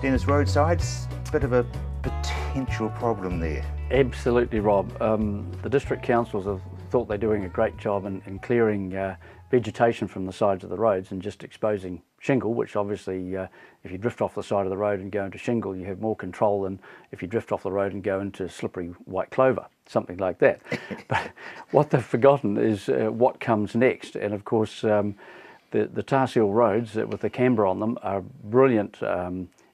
Dennis, roadsides, bit of a potential problem there. Absolutely, Rob. The district councils have thought they're doing a great job in clearing vegetation from the sides of the roads and just exposing shingle, which obviously if you drift off the side of the road and go into shingle, you have more control than if you drift off the road and go into slippery white clover, something like that. But what they've forgotten is what comes next. And of course the tar seal roads with the camber on them are a brilliant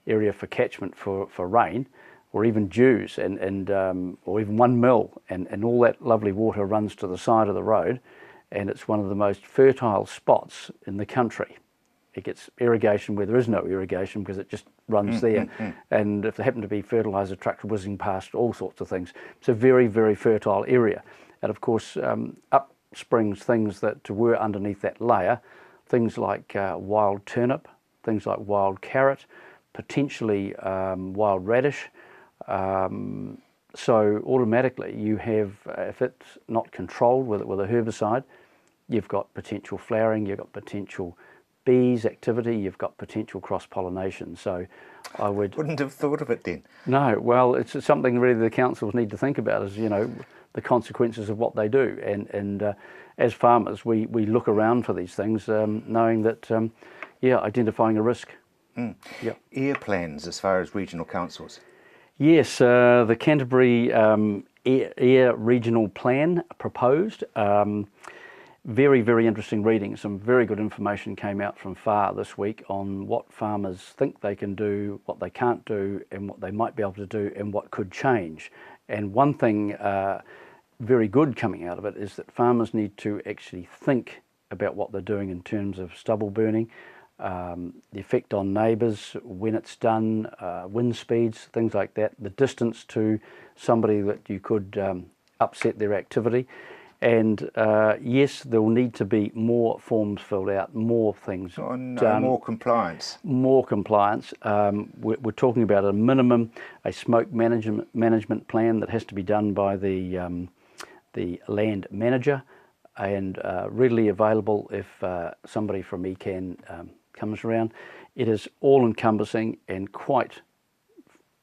area for catchment for rain, or even dews, or even 1 mil, and all that lovely water runs to the side of the road, and it's one of the most fertile spots in the country. It gets irrigation where there is no irrigation because it just runs there, and if there happen to be fertiliser trucks whizzing past, all sorts of things. It's a very, very fertile area, and of course up springs things that were underneath that layer, things like wild turnip, things like wild carrot, potentially wild radish. So automatically you have, if it's not controlled with a herbicide, you've got potential flowering, you've got potential bees activity, you've got potential cross-pollination. So I wouldn't have thought of it then. No, well, it's something really the councils need to think about, is, you know, the consequences of what they do. And as farmers, we look around for these things, knowing that, yeah, identifying a risk. Yep. Air plans as far as regional councils? Yes, the Canterbury Air Regional Plan proposed. Very, very interesting reading. Some very good information came out from FAR this week on what farmers think they can do, what they can't do, and what they might be able to do, and what could change. And one thing very good coming out of it is that farmers need to actually think about what they're doing in terms of stubble burning, the effect on neighbours, when it's done, wind speeds, things like that, the distance to somebody that you could upset their activity. And yes, there will need to be more forms filled out, more things done. More compliance. More compliance. We're talking about a minimum, a smoke management plan that has to be done by the land manager, and readily available if somebody from ECAN comes around. It is all-encompassing and quite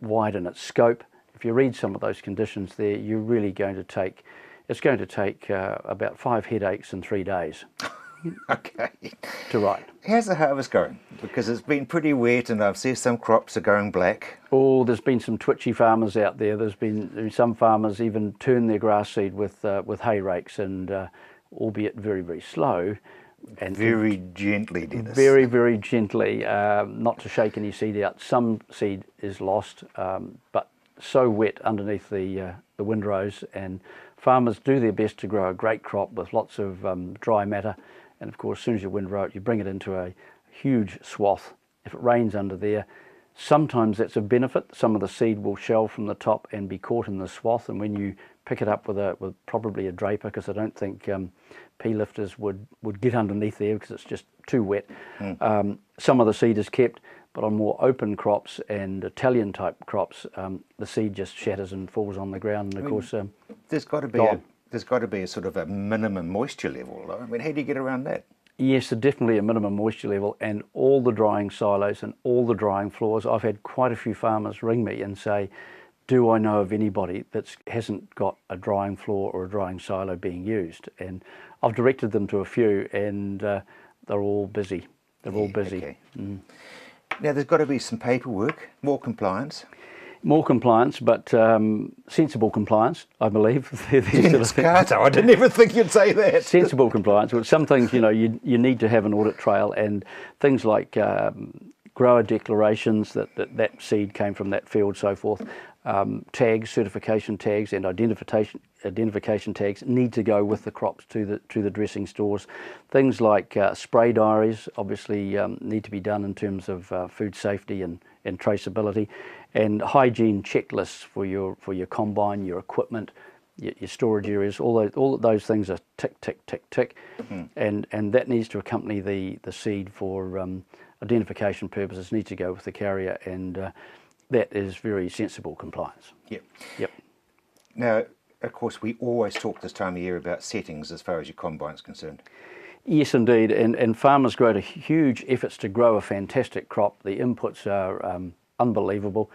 wide in its scope. If you read some of those conditions there, you're really going to take, it's going to take about 5 headaches in 3 days. Okay. To write. How's the harvest going? Because it's been pretty wet, and I've seen some crops are going black. Oh, there's been some twitchy farmers out there. There's been some farmers even turn their grass seed with hay rakes, and albeit very, very slow. And very gently, Dennis. Very, very gently, not to shake any seed out. Some seed is lost, but so wet underneath the windrows, and farmers do their best to grow a great crop with lots of dry matter. And of course, as soon as you windrow it, you bring it into a huge swath. If it rains under there, sometimes that's a benefit. Some of the seed will shell from the top and be caught in the swath, and when you pick it up with probably a draper, because I don't think pea lifters would get underneath there because it's just too wet. Some of the seed is kept, but on more open crops and Italian type crops, the seed just shatters and falls on the ground. And of course, there's got to be a sort of a minimum moisture level, though. I mean, how do you get around that? Yes, definitely a minimum moisture level, and all the drying silos and all the drying floors. I've had quite a few farmers ring me and say, do I know of anybody that hasn't got a drying floor or a drying silo being used? And I've directed them to a few, and they're all busy. They're all busy. Okay. Now, there's got to be some paperwork, more compliance. More compliance, but sensible compliance, I believe. Dennis Carter, I didn't even think you'd say that. Sensible compliance. Well, some things, you know, you need to have an audit trail, and things like grower declarations that seed came from that field, so forth. Tags, certification tags, and identification tags need to go with the crops to the dressing stores. Things like spray diaries obviously need to be done in terms of food safety and traceability, and hygiene checklists for your combine, your equipment, your storage areas. All of those things are tick, tick, tick, tick, and that needs to accompany the seed for identification purposes. Needs to go with the carrier, and that is very sensible compliance. Yep. Now, of course, we always talk this time of year about settings as far as your combine is concerned. Yes, indeed, and farmers go to huge efforts to grow a fantastic crop. The inputs are unbelievable.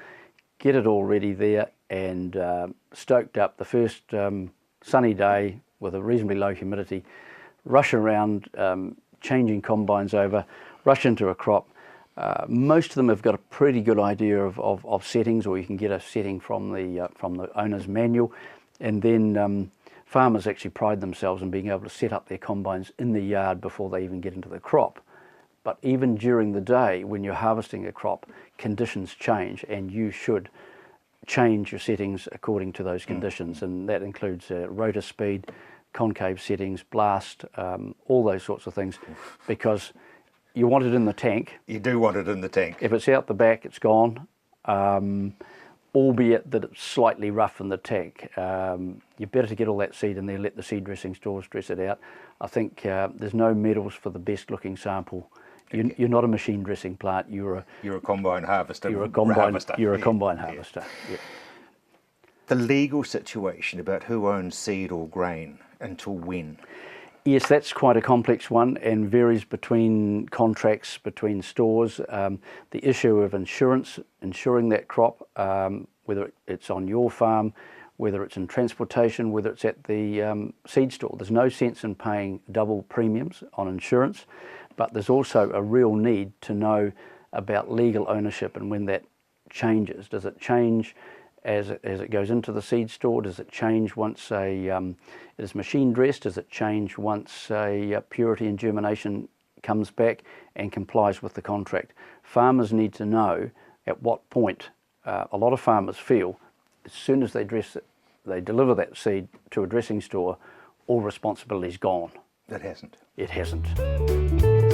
Get it all ready there and stoked up the first sunny day with a reasonably low humidity, rush around, changing combines over, rush into a crop. Most of them have got a pretty good idea of settings, or you can get a setting from the owner's manual, and then farmers actually pride themselves in being able to set up their combines in the yard before they even get into the crop. But even during the day when you're harvesting a crop, conditions change, and you should change your settings according to those conditions, and that includes rotor speed, concave settings, blast, all those sorts of things, because you want it in the tank. You do want it in the tank. If it's out the back, it's gone, albeit that it's slightly rough in the tank. You're better to get all that seed in there, let the seed dressing stores dress it out. I think there's no medals for the best looking sample. You're not a machine dressing plant. You're a combine harvester. You're a combine harvester. Yeah. The legal situation about who owns seed or grain until when? Yes, that's quite a complex one and varies between contracts, between stores. The issue of insuring that crop, whether it's on your farm, whether it's in transportation, whether it's at the seed store. There's no sense in paying double premiums on insurance, but there's also a real need to know about legal ownership and when that changes. Does it change as it goes into the seed store? Does it change once it is machine dressed? Does it change once purity and germination comes back and complies with the contract? Farmers need to know at what point. A lot of farmers feel as soon as they deliver that seed to a dressing store, all responsibility is gone. It hasn't. It hasn't.